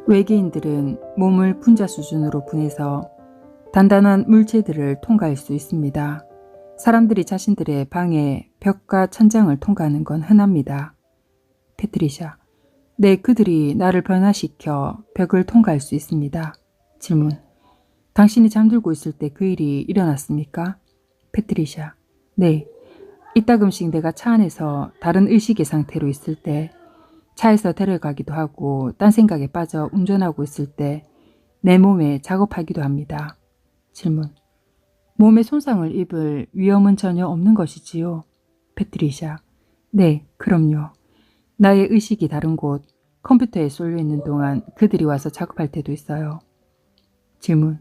외계인들은 몸을 분자 수준으로 분해서 단단한 물체들을 통과할 수 있습니다. 사람들이 자신들의 방의 벽과 천장을 통과하는 건 흔합니다. 패트리샤: 네, 그들이 나를 변화시켜 벽을 통과할 수 있습니다. 질문: 당신이 잠들고 있을 때 그 일이 일어났습니까? 패트리샤: 네. 이따금씩 내가 차 안에서 다른 의식의 상태로 있을 때, 차에서 데려가기도 하고 딴 생각에 빠져 운전하고 있을 때 내 몸에 작업하기도 합니다. 질문: 몸에 손상을 입을 위험은 전혀 없는 것이지요? 패트리샤: 네, 그럼요. 나의 의식이 다른 곳, 컴퓨터에 쏠려 있는 동안 그들이 와서 작업할 때도 있어요. 질문: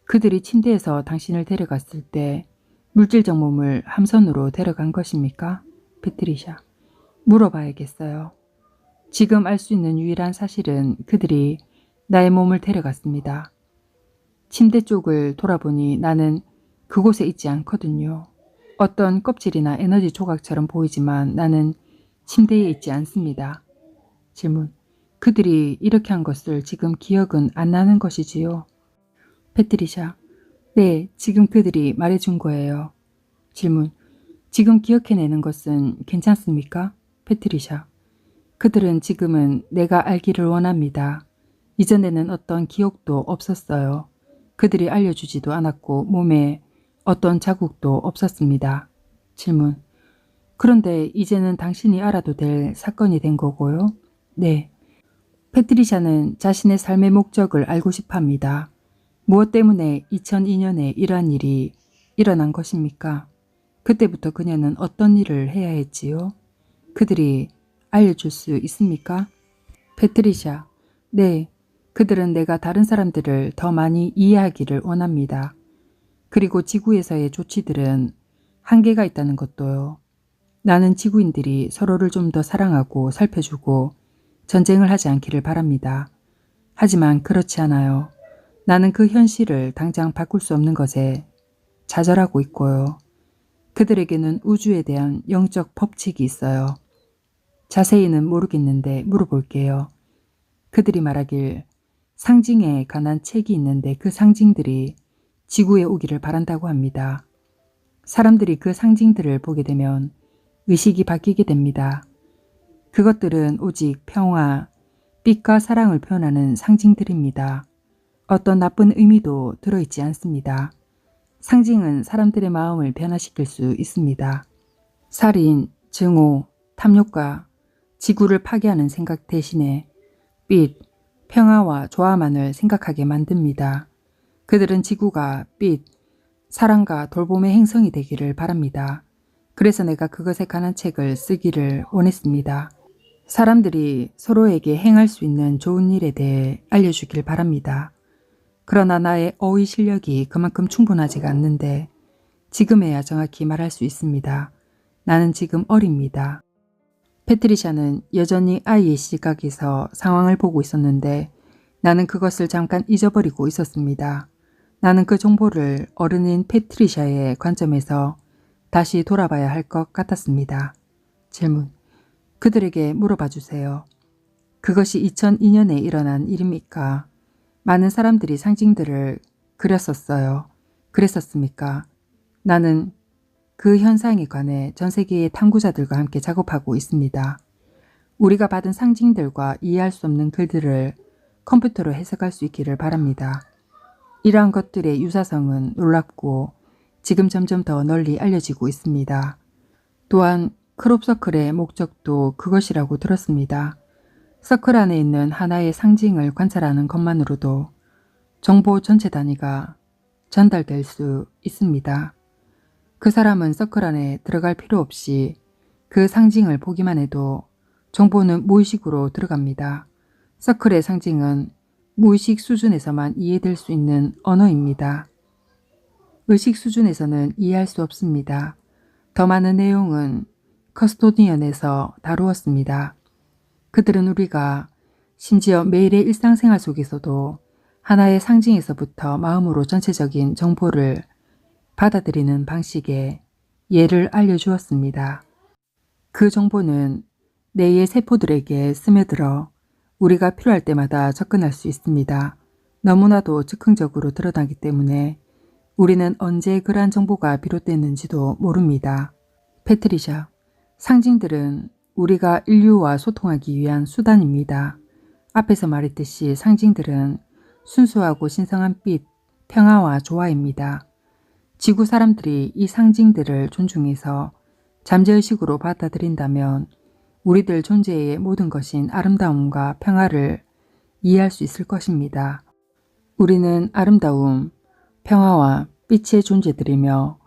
그들이 침대에서 당신을 데려갔을 때 물질적 몸을 함선으로 데려간 것입니까? 패트리샤: 물어봐야겠어요. 지금 알 수 있는 유일한 사실은 그들이 나의 몸을 데려갔습니다. 침대 쪽을 돌아보니 나는 그곳에 있지 않거든요. 어떤 껍질이나 에너지 조각처럼 보이지만 나는 침대에 있지 않습니다. 질문: 그들이 이렇게 한 것을 지금 기억은 안 나는 것이지요? 패트리샤: 네, 지금 그들이 말해준 거예요. 질문: 지금 기억해내는 것은 괜찮습니까? 패트리샤: 그들은 지금은 내가 알기를 원합니다. 이전에는 어떤 기억도 없었어요. 그들이 알려주지도 않았고 몸에 어떤 자국도 없었습니다. 질문: 그런데 이제는 당신이 알아도 될 사건이 된 거고요? 네. 패트리샤는 자신의 삶의 목적을 알고 싶어 합니다. 무엇 때문에 2002년에 이러한 일이 일어난 것입니까? 그때부터 그녀는 어떤 일을 해야 했지요? 그들이 알려줄 수 있습니까? 패트리샤: 네, 그들은 내가 다른 사람들을 더 많이 이해하기를 원합니다. 그리고 지구에서의 조치들은 한계가 있다는 것도요. 나는 지구인들이 서로를 좀 더 사랑하고 살펴주고 전쟁을 하지 않기를 바랍니다. 하지만 그렇지 않아요. 나는 그 현실을 당장 바꿀 수 없는 것에 좌절하고 있고요. 그들에게는 우주에 대한 영적 법칙이 있어요. 자세히는 모르겠는데 물어볼게요. 그들이 말하길 상징에 관한 책이 있는데 그 상징들이 지구에 오기를 바란다고 합니다. 사람들이 그 상징들을 보게 되면 의식이 바뀌게 됩니다. 그것들은 오직 평화, 빛과 사랑을 표현하는 상징들입니다. 어떤 나쁜 의미도 들어있지 않습니다. 상징은 사람들의 마음을 변화시킬 수 있습니다. 살인, 증오, 탐욕과 지구를 파괴하는 생각 대신에 빛, 평화와 조화만을 생각하게 만듭니다. 그들은 지구가 빛, 사랑과 돌봄의 행성이 되기를 바랍니다. 그래서 내가 그것에 관한 책을 쓰기를 원했습니다. 사람들이 서로에게 행할 수 있는 좋은 일에 대해 알려주길 바랍니다. 그러나 나의 어휘 실력이 그만큼 충분하지가 않는데 지금에야 정확히 말할 수 있습니다. 나는 지금 어립니다. 패트리샤는 여전히 아이의 시각에서 상황을 보고 있었는데 나는 그것을 잠깐 잊어버리고 있었습니다. 나는 그 정보를 어른인 패트리샤의 관점에서 다시 돌아봐야 할 것 같았습니다. 질문: 그들에게 물어봐 주세요. 그것이 2002년에 일어난 일입니까? 많은 사람들이 상징들을 그렸었어요. 그랬었습니까? 나는 그 현상에 관해 전 세계의 탐구자들과 함께 작업하고 있습니다. 우리가 받은 상징들과 이해할 수 없는 글들을 컴퓨터로 해석할 수 있기를 바랍니다. 이러한 것들의 유사성은 놀랍고 지금 점점 더 널리 알려지고 있습니다. 또한 크롭서클의 목적도 그것이라고 들었습니다. 서클 안에 있는 하나의 상징을 관찰하는 것만으로도 정보 전체 단위가 전달될 수 있습니다. 그 사람은 서클 안에 들어갈 필요 없이 그 상징을 보기만 해도 정보는 무의식으로 들어갑니다. 서클의 상징은 무의식 수준에서만 이해될 수 있는 언어입니다. 의식 수준에서는 이해할 수 없습니다. 더 많은 내용은 커스토디언에서 다루었습니다. 그들은 우리가 심지어 매일의 일상생활 속에서도 하나의 상징에서부터 마음으로 전체적인 정보를 받아들이는 방식의 예를 알려주었습니다. 그 정보는 뇌의 세포들에게 스며들어 우리가 필요할 때마다 접근할 수 있습니다. 너무나도 즉흥적으로 드러나기 때문에 우리는 언제 그러한 정보가 비롯됐는지도 모릅니다. 패트리샤, 상징들은 우리가 인류와 소통하기 위한 수단입니다. 앞에서 말했듯이 상징들은 순수하고 신성한 빛, 평화와 조화입니다. 지구 사람들이 이 상징들을 존중해서 잠재의식으로 받아들인다면 우리들 존재의 모든 것인 아름다움과 평화를 이해할 수 있을 것입니다. 우리는 아름다움, 평화와 빛의 존재들이며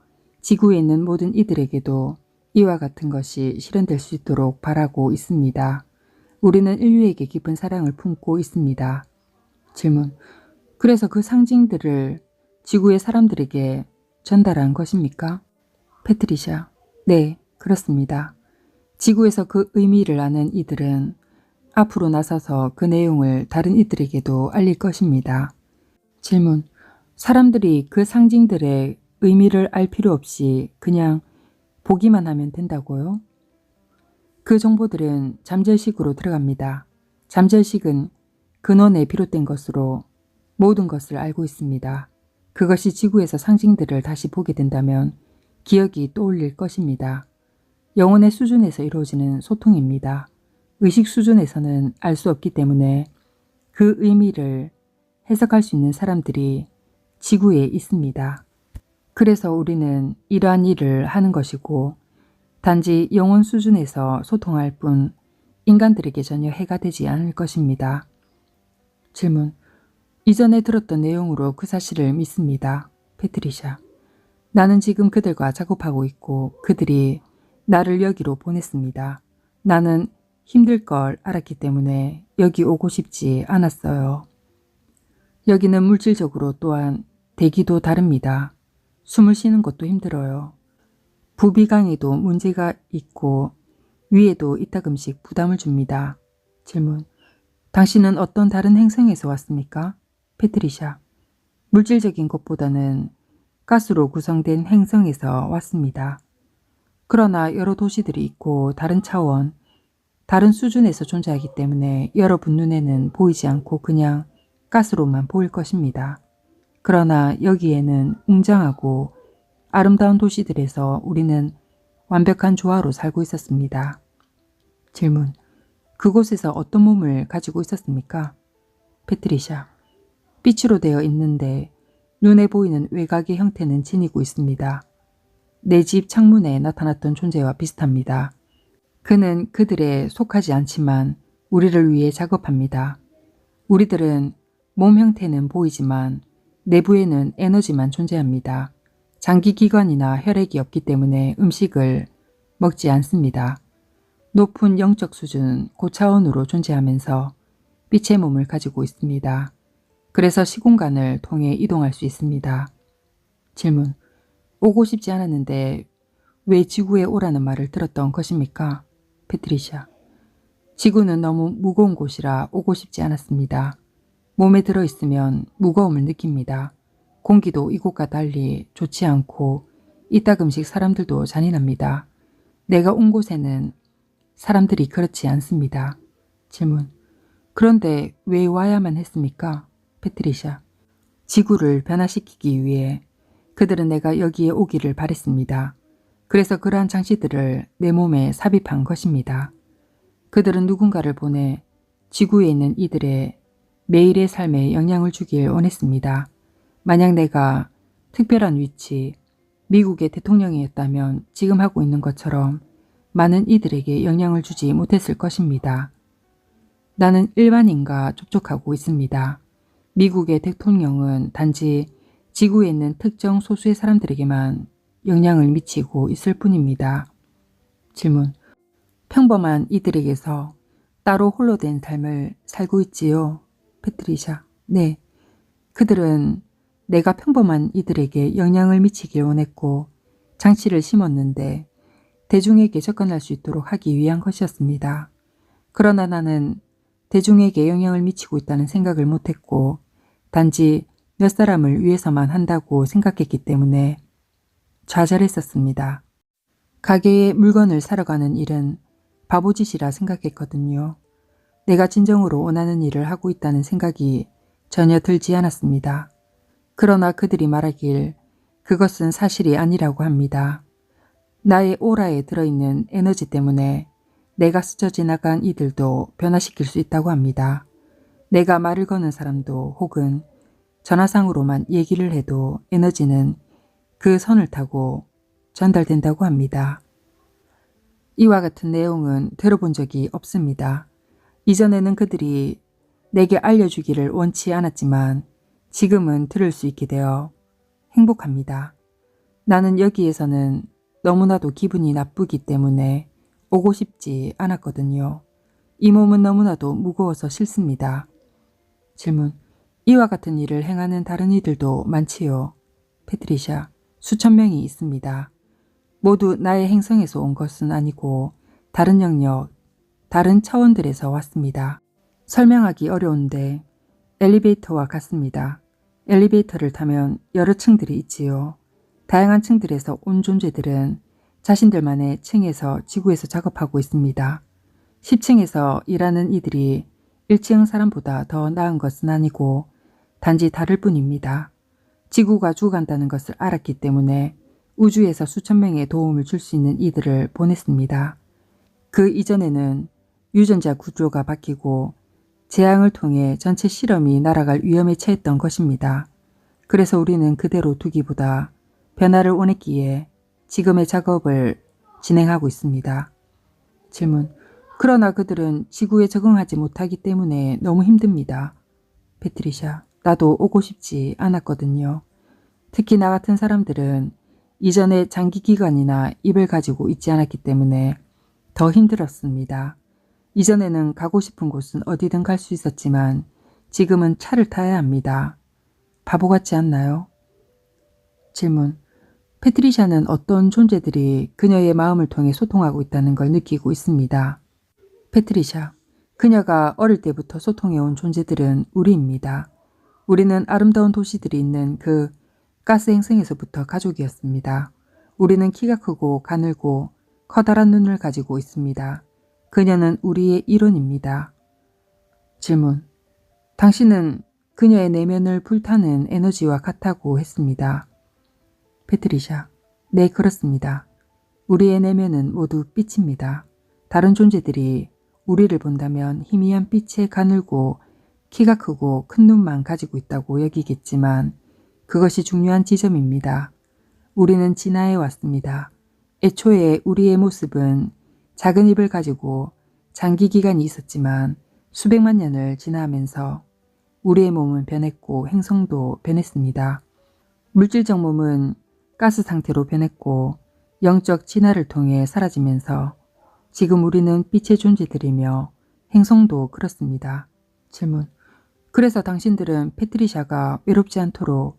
지구에 있는 모든 이들에게도 이와 같은 것이 실현될 수 있도록 바라고 있습니다. 우리는 인류에게 깊은 사랑을 품고 있습니다. 질문. 그래서 그 상징들을 지구의 사람들에게 전달한 것입니까? 패트리샤. 네, 그렇습니다. 지구에서 그 의미를 아는 이들은 앞으로 나서서 그 내용을 다른 이들에게도 알릴 것입니다. 질문. 사람들이 그 상징들의 의미를 알 필요 없이 그냥 보기만 하면 된다고요? 그 정보들은 잠재의식으로 들어갑니다. 잠재의식은 근원에 비롯된 것으로 모든 것을 알고 있습니다. 그것이 지구에서 상징들을 다시 보게 된다면 기억이 떠올릴 것입니다. 영혼의 수준에서 이루어지는 소통입니다. 의식 수준에서는 알 수 없기 때문에 그 의미를 해석할 수 있는 사람들이 지구에 있습니다. 그래서 우리는 이러한 일을 하는 것이고 단지 영혼 수준에서 소통할 뿐 인간들에게 전혀 해가 되지 않을 것입니다. 질문. 이전에 들었던 내용으로 그 사실을 믿습니다. 패트리샤. 나는 지금 그들과 작업하고 있고 그들이 나를 여기로 보냈습니다. 나는 힘들 걸 알았기 때문에 여기 오고 싶지 않았어요. 여기는 물질적으로 또한 대기도 다릅니다. 숨을 쉬는 것도 힘들어요. 부비강에도 문제가 있고 위에도 이따금씩 부담을 줍니다. 질문. 당신은 어떤 다른 행성에서 왔습니까? 패트리샤. 물질적인 것보다는 가스로 구성된 행성에서 왔습니다. 그러나 여러 도시들이 있고 다른 차원, 다른 수준에서 존재하기 때문에 여러분 눈에는 보이지 않고 그냥 가스로만 보일 것입니다. 그러나 여기에는 웅장하고 아름다운 도시들에서 우리는 완벽한 조화로 살고 있었습니다. 질문. 그곳에서 어떤 몸을 가지고 있었습니까? 패트리샤. 빛으로 되어 있는데 눈에 보이는 외곽의 형태는 지니고 있습니다. 내 집 창문에 나타났던 존재와 비슷합니다. 그는 그들에 속하지 않지만 우리를 위해 작업합니다. 우리들은 몸 형태는 보이지만 내부에는 에너지만 존재합니다. 장기기관이나 혈액이 없기 때문에 음식을 먹지 않습니다. 높은 영적 수준 고차원으로 존재하면서 빛의 몸을 가지고 있습니다. 그래서 시공간을 통해 이동할 수 있습니다. 질문. 오고 싶지 않았는데 왜 지구에 오라는 말을 들었던 것입니까? 패트리샤. 지구는 너무 무거운 곳이라 오고 싶지 않았습니다. 몸에 들어있으면 무거움을 느낍니다. 공기도 이곳과 달리 좋지 않고 이따금씩 사람들도 잔인합니다. 내가 온 곳에는 사람들이 그렇지 않습니다. 질문. 그런데 왜 와야만 했습니까? 패트리샤. 지구를 변화시키기 위해 그들은 내가 여기에 오기를 바랬습니다. 그래서 그러한 장치들을 내 몸에 삽입한 것입니다. 그들은 누군가를 보내 지구에 있는 이들의 매일의 삶에 영향을 주길 원했습니다. 만약 내가 특별한 위치, 미국의 대통령이었다면 지금 하고 있는 것처럼 많은 이들에게 영향을 주지 못했을 것입니다. 나는 일반인과 접촉하고 있습니다. 미국의 대통령은 단지 지구에 있는 특정 소수의 사람들에게만 영향을 미치고 있을 뿐입니다. 질문. 평범한 이들에게서 따로 홀로 된 삶을 살고 있지요? 패트리샤. 네. 그들은 내가 평범한 이들에게 영향을 미치길 원했고 장치를 심었는데 대중에게 접근할 수 있도록 하기 위한 것이었습니다. 그러나 나는 대중에게 영향을 미치고 있다는 생각을 못했고 단지 몇 사람을 위해서만 한다고 생각했기 때문에 좌절했었습니다. 가게에 물건을 사러 가는 일은 바보짓이라 생각했거든요. 내가 진정으로 원하는 일을 하고 있다는 생각이 전혀 들지 않았습니다. 그러나 그들이 말하길 그것은 사실이 아니라고 합니다. 나의 오라에 들어있는 에너지 때문에 내가 스쳐 지나간 이들도 변화시킬 수 있다고 합니다. 내가 말을 거는 사람도 혹은 전화상으로만 얘기를 해도 에너지는 그 선을 타고 전달된다고 합니다. 이와 같은 내용은 들어본 적이 없습니다. 이전에는 그들이 내게 알려주기를 원치 않았지만 지금은 들을 수 있게 되어 행복합니다. 나는 여기에서는 너무나도 기분이 나쁘기 때문에 오고 싶지 않았거든요. 이 몸은 너무나도 무거워서 싫습니다. 질문. 이와 같은 일을 행하는 다른 이들도 많지요. 패트리샤. 수천 명이 있습니다. 모두 나의 행성에서 온 것은 아니고 다른 영역, 다른 차원들에서 왔습니다. 설명하기 어려운데 엘리베이터와 같습니다. 엘리베이터를 타면 여러 층들이 있지요. 다양한 층들에서 온 존재들은 자신들만의 층에서 지구에서 작업하고 있습니다. 10층에서 일하는 이들이 1층 사람보다 더 나은 것은 아니고 단지 다를 뿐입니다. 지구가 죽어간다는 것을 알았기 때문에 우주에서 수천 명의 도움을 줄 수 있는 이들을 보냈습니다. 그 이전에는 유전자 구조가 바뀌고 재앙을 통해 전체 실험이 날아갈 위험에 처했던 것입니다. 그래서 우리는 그대로 두기보다 변화를 원했기에 지금의 작업을 진행하고 있습니다. 질문. 그러나 그들은 지구에 적응하지 못하기 때문에 너무 힘듭니다. 패트리샤. 나도 오고 싶지 않았거든요. 특히 나 같은 사람들은 이전에 장기기관이나 입을 가지고 있지 않았기 때문에 더 힘들었습니다. 이전에는 가고 싶은 곳은 어디든 갈 수 있었지만 지금은 차를 타야 합니다. 바보 같지 않나요? 질문. 패트리샤는 어떤 존재들이 그녀의 마음을 통해 소통하고 있다는 걸 느끼고 있습니다. 패트리샤. 그녀가 어릴 때부터 소통해온 존재들은 우리입니다. 우리는 아름다운 도시들이 있는 그 가스 행성에서부터 가족이었습니다. 우리는 키가 크고 가늘고 커다란 눈을 가지고 있습니다. 그녀는 우리의 일원입니다. 질문. 당신은 그녀의 내면을 불타는 에너지와 같다고 했습니다. 패트리샤. 네, 그렇습니다. 우리의 내면은 모두 빛입니다. 다른 존재들이 우리를 본다면 희미한 빛에 가늘고 키가 크고 큰 눈만 가지고 있다고 여기겠지만 그것이 중요한 지점입니다. 우리는 진화해 왔습니다. 애초에 우리의 모습은 작은 입을 가지고 장기 기간이 있었지만 수백만 년을 지나면서 우리의 몸은 변했고 행성도 변했습니다. 물질적 몸은 가스 상태로 변했고 영적 진화를 통해 사라지면서 지금 우리는 빛의 존재들이며 행성도 그렇습니다. 질문. 그래서 당신들은 패트리샤가 외롭지 않도록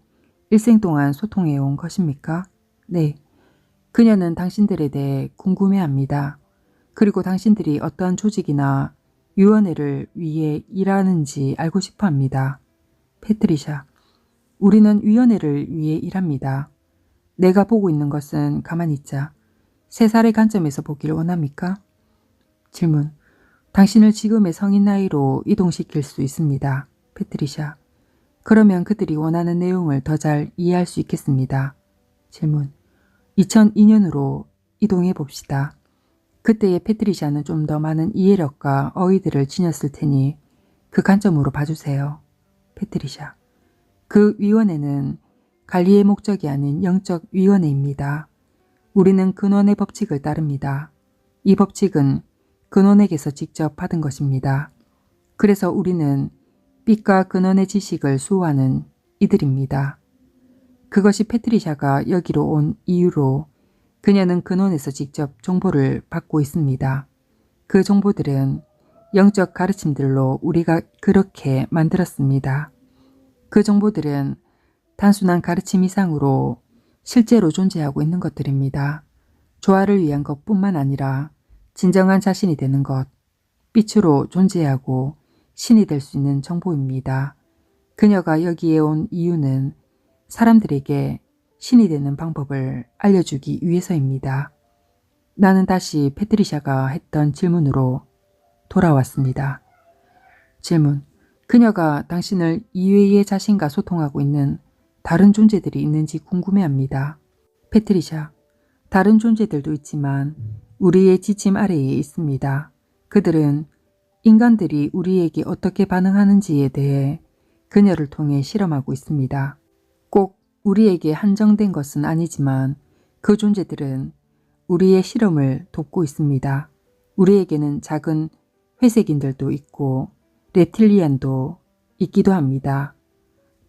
일생 동안 소통해 온 것입니까? 네. 그녀는 당신들에 대해 궁금해합니다. 그리고 당신들이 어떠한 조직이나 위원회를 위해 일하는지 알고 싶어 합니다. 패트리샤. 우리는 위원회를 위해 일합니다. 내가 보고 있는 것은 가만히 있자. 3살의 관점에서 보기를 원합니까? 질문. 당신을 지금의 성인 나이로 이동시킬 수 있습니다. 패트리샤. 그러면 그들이 원하는 내용을 더 잘 이해할 수 있겠습니다. 질문. 2002년으로 이동해 봅시다. 그때의 패트리샤는 좀 더 많은 이해력과 어휘들을 지녔을 테니 그 관점으로 봐주세요. 패트리샤. 그 위원회는 관리의 목적이 아닌 영적 위원회입니다. 우리는 근원의 법칙을 따릅니다. 이 법칙은 근원에게서 직접 받은 것입니다. 그래서 우리는 빛과 근원의 지식을 수호하는 이들입니다. 그것이 패트리샤가 여기로 온 이유로 그녀는 근원에서 직접 정보를 받고 있습니다. 그 정보들은 영적 가르침들로 우리가 그렇게 만들었습니다. 그 정보들은 단순한 가르침 이상으로 실제로 존재하고 있는 것들입니다. 조화를 위한 것뿐만 아니라 진정한 자신이 되는 것, 빛으로 존재하고 신이 될 수 있는 정보입니다. 그녀가 여기에 온 이유는 사람들에게 신이 되는 방법을 알려주기 위해서입니다. 나는 다시 패트리샤가 했던 질문으로 돌아왔습니다. 질문. 그녀가 당신을 이외의 자신과 소통하고 있는 다른 존재들이 있는지 궁금해합니다. 패트리샤. 다른 존재들도 있지만 우리의 지침 아래에 있습니다. 그들은 인간들이 우리에게 어떻게 반응하는지에 대해 그녀를 통해 실험하고 있습니다. 꼭 우리에게 한정된 것은 아니지만 그 존재들은 우리의 실험을 돕고 있습니다. 우리에게는 작은 회색인들도 있고 레틸리안도 있기도 합니다.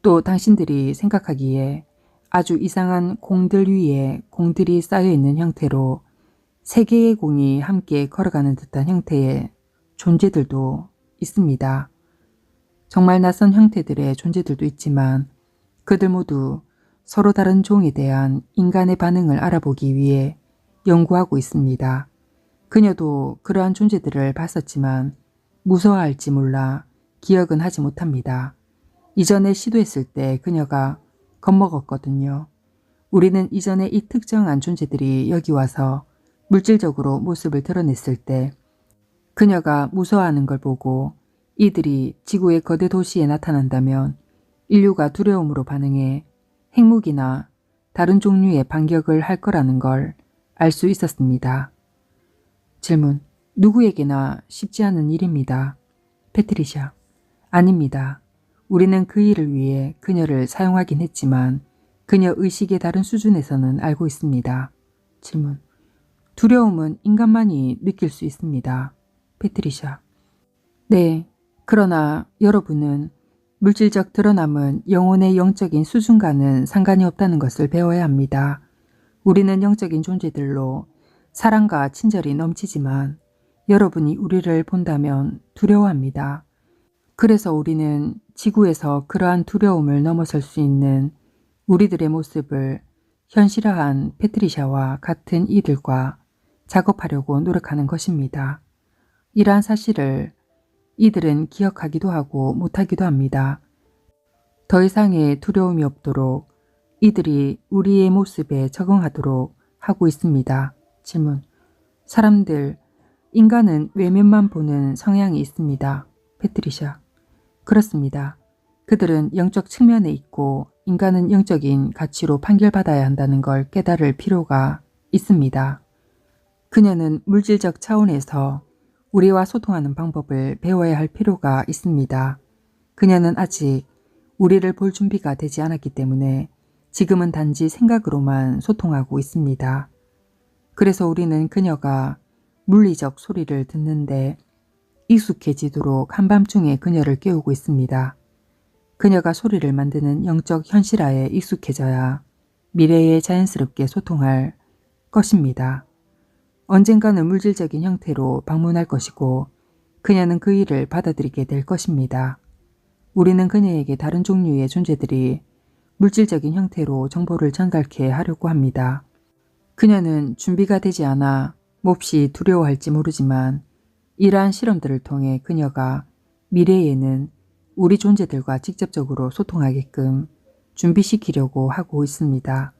또 당신들이 생각하기에 아주 이상한 공들 위에 공들이 쌓여있는 형태로 세 개의 공이 함께 걸어가는 듯한 형태의 존재들도 있습니다. 정말 낯선 형태들의 존재들도 있지만 그들 모두 서로 다른 종에 대한 인간의 반응을 알아보기 위해 연구하고 있습니다. 그녀도 그러한 존재들을 봤었지만 무서워할지 몰라 기억은 하지 못합니다. 이전에 시도했을 때 그녀가 겁먹었거든요. 우리는 이전에 이 특정한 존재들이 여기 와서 물질적으로 모습을 드러냈을 때 그녀가 무서워하는 걸 보고 이들이 지구의 거대 도시에 나타난다면 인류가 두려움으로 반응해 핵무기나 다른 종류의 반격을 할 거라는 걸 알 수 있었습니다. 질문. 누구에게나 쉽지 않은 일입니다. 패트리샤. 아닙니다. 우리는 그 일을 위해 그녀를 사용하긴 했지만 그녀 의식의 다른 수준에서는 알고 있습니다. 질문. 두려움은 인간만이 느낄 수 있습니다. 패트리샤. 네. 그러나 여러분은 물질적 드러남은 영혼의 영적인 수준과는 상관이 없다는 것을 배워야 합니다. 우리는 영적인 존재들로 사랑과 친절이 넘치지만 여러분이 우리를 본다면 두려워합니다. 그래서 우리는 지구에서 그러한 두려움을 넘어설 수 있는 우리들의 모습을 현실화한 패트리샤와 같은 이들과 작업하려고 노력하는 것입니다. 이러한 사실을 이들은 기억하기도 하고 못하기도 합니다. 더 이상의 두려움이 없도록 이들이 우리의 모습에 적응하도록 하고 있습니다. 질문. 사람들, 인간은 외면만 보는 성향이 있습니다. 패트리샤. 그렇습니다. 그들은 영적 측면에 있고 인간은 영적인 가치로 판결받아야 한다는 걸 깨달을 필요가 있습니다. 그녀는 물질적 차원에서 우리와 소통하는 방법을 배워야 할 필요가 있습니다. 그녀는 아직 우리를 볼 준비가 되지 않았기 때문에 지금은 단지 생각으로만 소통하고 있습니다. 그래서 우리는 그녀가 물리적 소리를 듣는데 익숙해지도록 한밤중에 그녀를 깨우고 있습니다. 그녀가 소리를 만드는 영적 현실화에 익숙해져야 미래에 자연스럽게 소통할 것입니다. 언젠가는 물질적인 형태로 방문할 것이고 그녀는 그 일을 받아들이게 될 것입니다. 우리는 그녀에게 다른 종류의 존재들이 물질적인 형태로 정보를 전달케 하려고 합니다. 그녀는 준비가 되지 않아 몹시 두려워할지 모르지만 이러한 실험들을 통해 그녀가 미래에는 우리 존재들과 직접적으로 소통하게끔 준비시키려고 하고 있습니다.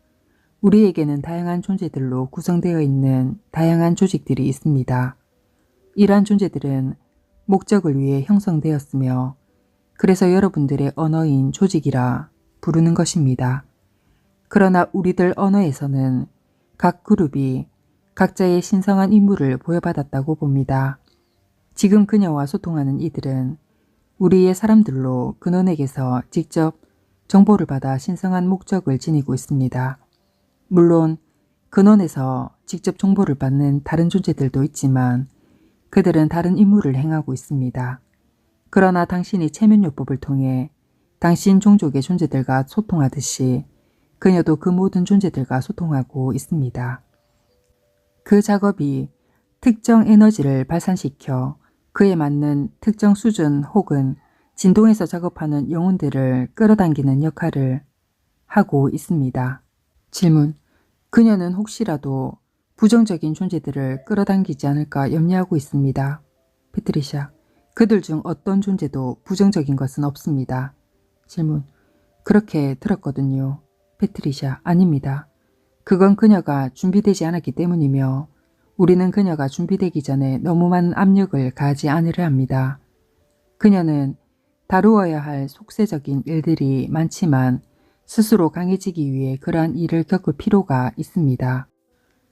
우리에게는 다양한 존재들로 구성되어 있는 다양한 조직들이 있습니다. 이러한 존재들은 목적을 위해 형성되었으며 그래서 여러분들의 언어인 조직이라 부르는 것입니다. 그러나 우리들 언어에서는 각 그룹이 각자의 신성한 임무를 보여받았다고 봅니다. 지금 그녀와 소통하는 이들은 우리의 사람들로 근원에게서 직접 정보를 받아 신성한 목적을 지니고 있습니다. 물론 근원에서 직접 정보를 받는 다른 존재들도 있지만 그들은 다른 임무를 행하고 있습니다. 그러나 당신이 체면요법을 통해 당신 종족의 존재들과 소통하듯이 그녀도 그 모든 존재들과 소통하고 있습니다. 그 작업이 특정 에너지를 발산시켜 그에 맞는 특정 수준 혹은 진동에서 작업하는 영혼들을 끌어당기는 역할을 하고 있습니다. 질문. 그녀는 혹시라도 부정적인 존재들을 끌어당기지 않을까 염려하고 있습니다. 패트리샤. 그들 중 어떤 존재도 부정적인 것은 없습니다. 질문. 그렇게 들었거든요. 패트리샤. 아닙니다. 그건 그녀가 준비되지 않았기 때문이며 우리는 그녀가 준비되기 전에 너무 많은 압력을 가하지 않으려 합니다. 그녀는 다루어야 할 속세적인 일들이 많지만 스스로 강해지기 위해 그러한 일을 겪을 필요가 있습니다.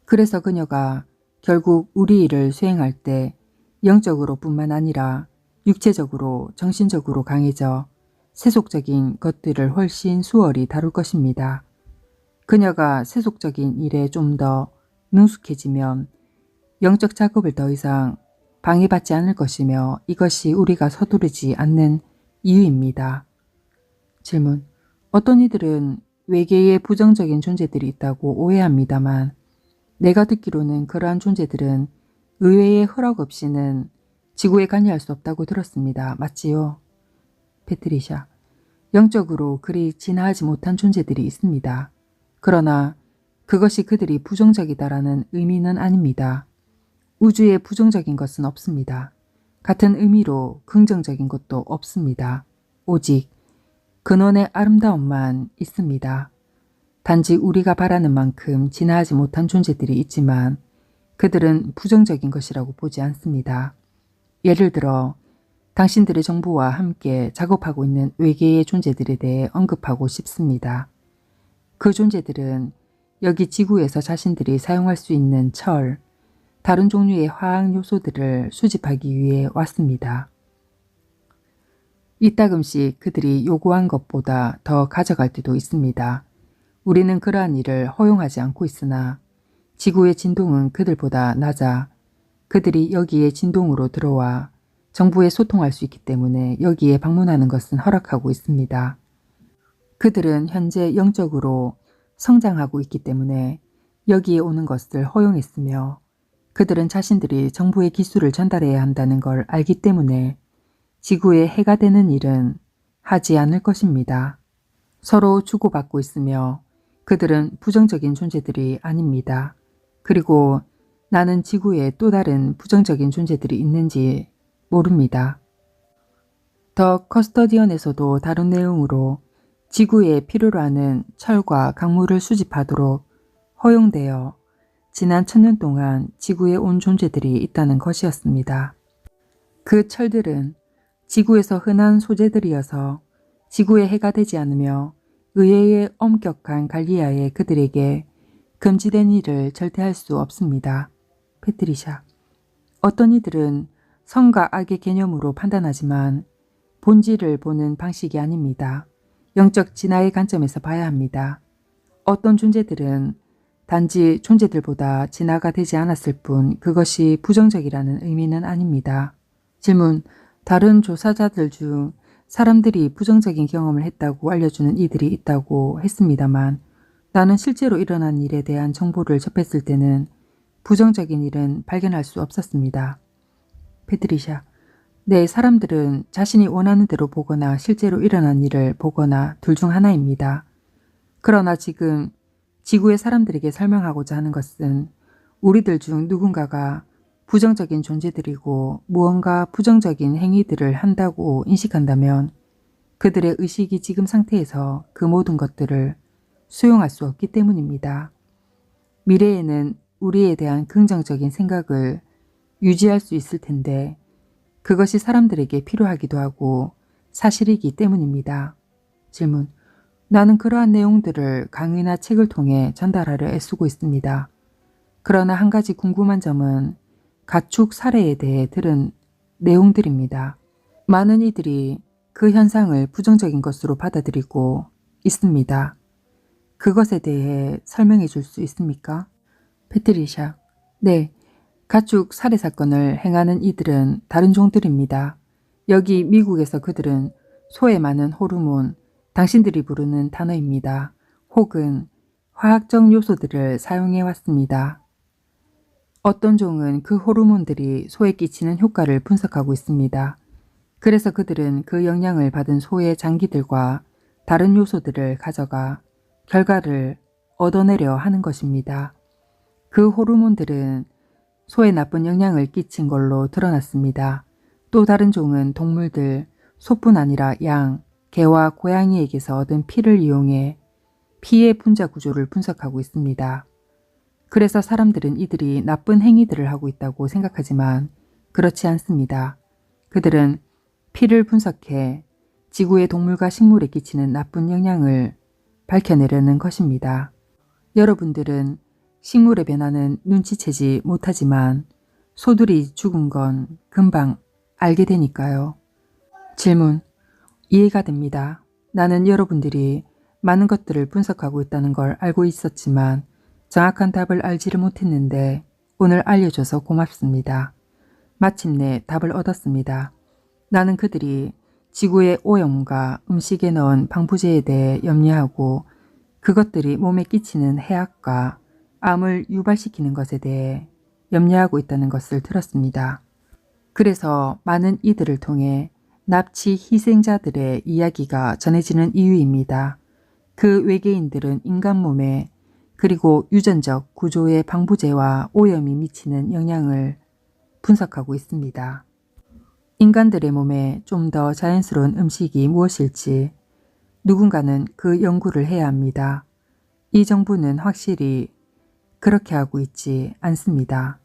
그래서 그녀가 결국 우리 일을 수행할 때 영적으로 뿐만 아니라 육체적으로 정신적으로 강해져 세속적인 것들을 훨씬 수월히 다룰 것입니다. 그녀가 세속적인 일에 좀 더 능숙해지면 영적 작업을 더 이상 방해받지 않을 것이며 이것이 우리가 서두르지 않는 이유입니다. 질문. 어떤 이들은 외계에 부정적인 존재들이 있다고 오해합니다만 내가 듣기로는 그러한 존재들은 의외의 허락 없이는 지구에 관여할 수 없다고 들었습니다. 맞지요? 패트리샤. 영적으로 그리 진화하지 못한 존재들이 있습니다. 그러나 그것이 그들이 부정적이다라는 의미는 아닙니다. 우주에 부정적인 것은 없습니다. 같은 의미로 긍정적인 것도 없습니다. 오직 근원의 아름다움만 있습니다. 단지 우리가 바라는 만큼 진화하지 못한 존재들이 있지만 그들은 부정적인 것이라고 보지 않습니다. 예를 들어 당신들의 정부와 함께 작업하고 있는 외계의 존재들에 대해 언급하고 싶습니다. 그 존재들은 여기 지구에서 자신들이 사용할 수 있는 철, 다른 종류의 화학 요소들을 수집하기 위해 왔습니다. 이따금씩 그들이 요구한 것보다 더 가져갈 때도 있습니다. 우리는 그러한 일을 허용하지 않고 있으나 지구의 진동은 그들보다 낮아 그들이 여기에 진동으로 들어와 정부에 소통할 수 있기 때문에 여기에 방문하는 것은 허락하고 있습니다. 그들은 현재 영적으로 성장하고 있기 때문에 여기에 오는 것을 허용했으며 그들은 자신들이 정부의 기술을 전달해야 한다는 걸 알기 때문에 지구에 해가 되는 일은 하지 않을 것입니다. 서로 주고받고 있으며 그들은 부정적인 존재들이 아닙니다. 그리고 나는 지구에 또 다른 부정적인 존재들이 있는지 모릅니다. 더 커스터디언에서도 다른 내용으로 지구에 필요로 하는 철과 강물을 수집하도록 허용되어 지난 1000년 동안 지구에 온 존재들이 있다는 것이었습니다. 그 철들은 지구에서 흔한 소재들이어서 지구에 해가 되지 않으며 의회의 엄격한 관리하에 그들에게 금지된 일을 절대 할 수 없습니다. 패트리샤. 어떤 이들은 선과 악의 개념으로 판단하지만 본질을 보는 방식이 아닙니다. 영적 진화의 관점에서 봐야 합니다. 어떤 존재들은 단지 존재들보다 진화가 되지 않았을 뿐 그것이 부정적이라는 의미는 아닙니다. 질문. 다른 조사자들 중 사람들이 부정적인 경험을 했다고 알려주는 이들이 있다고 했습니다만 나는 실제로 일어난 일에 대한 정보를 접했을 때는 부정적인 일은 발견할 수 없었습니다. 패트리샤. 네, 사람들은 자신이 원하는 대로 보거나 실제로 일어난 일을 보거나 둘 중 하나입니다. 그러나 지금 지구의 사람들에게 설명하고자 하는 것은 우리들 중 누군가가 부정적인 존재들이고 무언가 부정적인 행위들을 한다고 인식한다면 그들의 의식이 지금 상태에서 그 모든 것들을 수용할 수 없기 때문입니다. 미래에는 우리에 대한 긍정적인 생각을 유지할 수 있을 텐데 그것이 사람들에게 필요하기도 하고 사실이기 때문입니다. 질문. 나는 그러한 내용들을 강의나 책을 통해 전달하려 애쓰고 있습니다. 그러나 한 가지 궁금한 점은 가축 사례에 대해 들은 내용들입니다. 많은 이들이 그 현상을 부정적인 것으로 받아들이고 있습니다. 그것에 대해 설명해 줄 수 있습니까? 패트리샤. 네, 가축 살해 사건을 행하는 이들은 다른 종들입니다. 여기 미국에서 그들은 소에 많은 호르몬, 당신들이 부르는 단어입니다. 혹은 화학적 요소들을 사용해 왔습니다. 어떤 종은 그 호르몬들이 소에 끼치는 효과를 분석하고 있습니다. 그래서 그들은 그 영향을 받은 소의 장기들과 다른 요소들을 가져가 결과를 얻어내려 하는 것입니다. 그 호르몬들은 소에 나쁜 영향을 끼친 걸로 드러났습니다. 또 다른 종은 동물들, 소뿐 아니라 양, 개와 고양이에게서 얻은 피를 이용해 피의 분자 구조를 분석하고 있습니다. 그래서 사람들은 이들이 나쁜 행위들을 하고 있다고 생각하지만 그렇지 않습니다. 그들은 피를 분석해 지구의 동물과 식물에 끼치는 나쁜 영향을 밝혀내려는 것입니다. 여러분들은 식물의 변화는 눈치채지 못하지만 소들이 죽은 건 금방 알게 되니까요. 질문. 이해가 됩니다. 나는 여러분들이 많은 것들을 분석하고 있다는 걸 알고 있었지만 정확한 답을 알지를 못했는데 오늘 알려줘서 고맙습니다. 마침내 답을 얻었습니다. 나는 그들이 지구의 오염과 음식에 넣은 방부제에 대해 염려하고 그것들이 몸에 끼치는 해악과 암을 유발시키는 것에 대해 염려하고 있다는 것을 들었습니다. 그래서 많은 이들을 통해 납치 희생자들의 이야기가 전해지는 이유입니다. 그 외계인들은 인간 몸에 그리고 유전적 구조의 방부제와 오염이 미치는 영향을 분석하고 있습니다. 인간들의 몸에 좀 더 자연스러운 음식이 무엇일지 누군가는 그 연구를 해야 합니다. 이 정부는 확실히 그렇게 하고 있지 않습니다.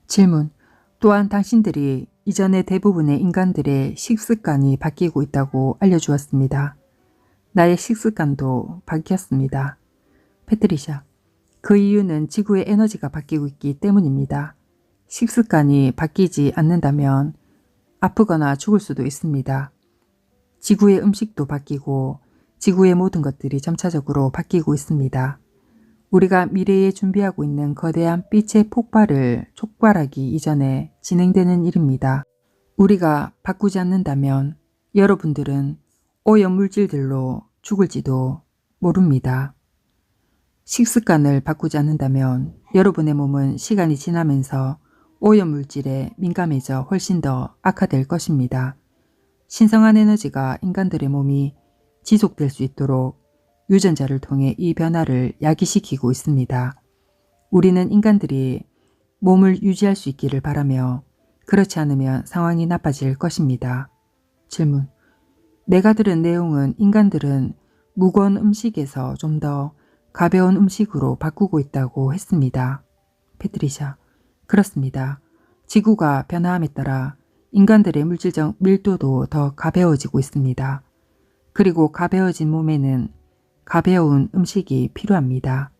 질문. 또한 당신들이 이전에 대부분의 인간들의 식습관이 바뀌고 있다고 알려주었습니다. 나의 식습관도 바뀌었습니다. 패트리샤. 그 이유는 지구의 에너지가 바뀌고 있기 때문입니다. 식습관이 바뀌지 않는다면 아프거나 죽을 수도 있습니다. 지구의 음식도 바뀌고 지구의 모든 것들이 점차적으로 바뀌고 있습니다. 우리가 미래에 준비하고 있는 거대한 빛의 폭발을 촉발하기 이전에 진행되는 일입니다. 우리가 바꾸지 않는다면 여러분들은 오염물질들로 죽을지도 모릅니다. 식습관을 바꾸지 않는다면 여러분의 몸은 시간이 지나면서 오염물질에 민감해져 훨씬 더 악화될 것입니다. 신성한 에너지가 인간들의 몸이 지속될 수 있도록 유전자를 통해 이 변화를 야기시키고 있습니다. 우리는 인간들이 몸을 유지할 수 있기를 바라며 그렇지 않으면 상황이 나빠질 것입니다. 질문. 내가 들은 내용은 인간들은 무거운 음식에서 좀 더 가벼운 음식으로 바꾸고 있다고 했습니다. 패트리샤. 그렇습니다. 지구가 변화함에 따라 인간들의 물질적 밀도도 더 가벼워지고 있습니다. 그리고 가벼워진 몸에는 가벼운 음식이 필요합니다.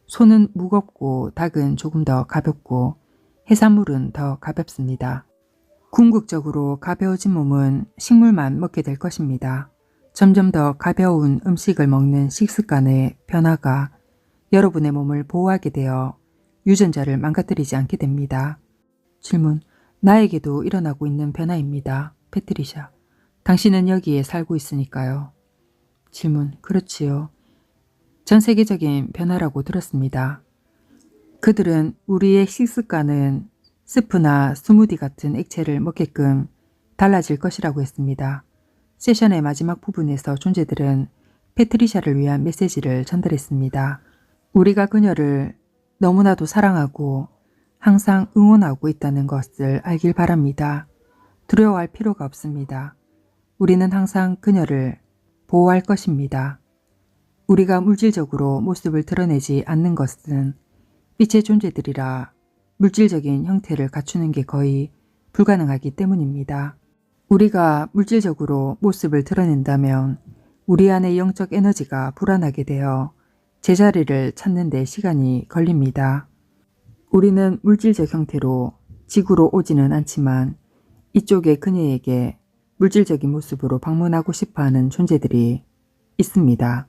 소는 무겁고 닭은 조금 더 가볍고 해산물은 더 가볍습니다. 궁극적으로 가벼워진 몸은 식물만 먹게 될 것입니다. 점점 더 가벼운 음식을 먹는 식습관의 변화가 여러분의 몸을 보호하게 되어 유전자를 망가뜨리지 않게 됩니다. 질문. 나에게도 일어나고 있는 변화입니다. 패트리샤. 당신은 여기에 살고 있으니까요. 질문. 그렇지요. 전 세계적인 변화라고 들었습니다. 그들은 우리의 식습관은 스프나 스무디 같은 액체를 먹게끔 달라질 것이라고 했습니다. 세션의 마지막 부분에서 존재들은 패트리샤를 위한 메시지를 전달했습니다. 우리가 그녀를 너무나도 사랑하고 항상 응원하고 있다는 것을 알길 바랍니다. 두려워할 필요가 없습니다. 우리는 항상 그녀를 보호할 것입니다. 우리가 물질적으로 모습을 드러내지 않는 것은 빛의 존재들이라 물질적인 형태를 갖추는 게 거의 불가능하기 때문입니다. 우리가 물질적으로 모습을 드러낸다면 우리 안의 영적 에너지가 불안하게 되어 제자리를 찾는 데 시간이 걸립니다. 우리는 물질적 형태로 지구로 오지는 않지만 이쪽에 그녀에게 물질적인 모습으로 방문하고 싶어하는 존재들이 있습니다.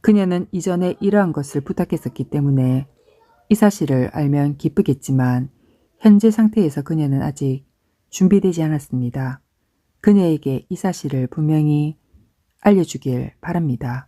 그녀는 이전에 이러한 것을 부탁했었기 때문에 이 사실을 알면 기쁘겠지만 현재 상태에서 그녀는 아직 준비되지 않았습니다. 그녀에게 이 사실을 분명히 알려주길 바랍니다.